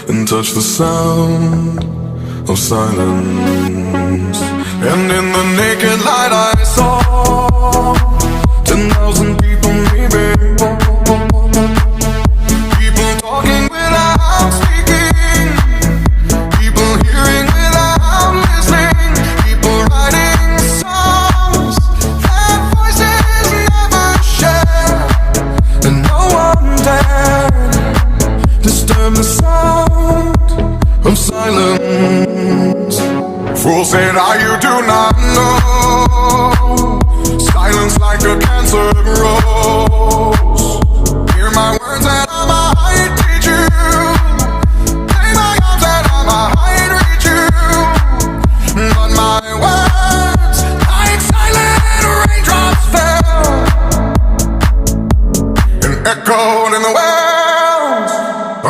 and touch the sound of silence. And in the naked light I saw 10,000 people, maybe. People talking without speaking, people hearing without listening, people writing songs that voices never share, and no one dared disturb the sound of silence. Fool said, you do not know. Silence like a cancer grows.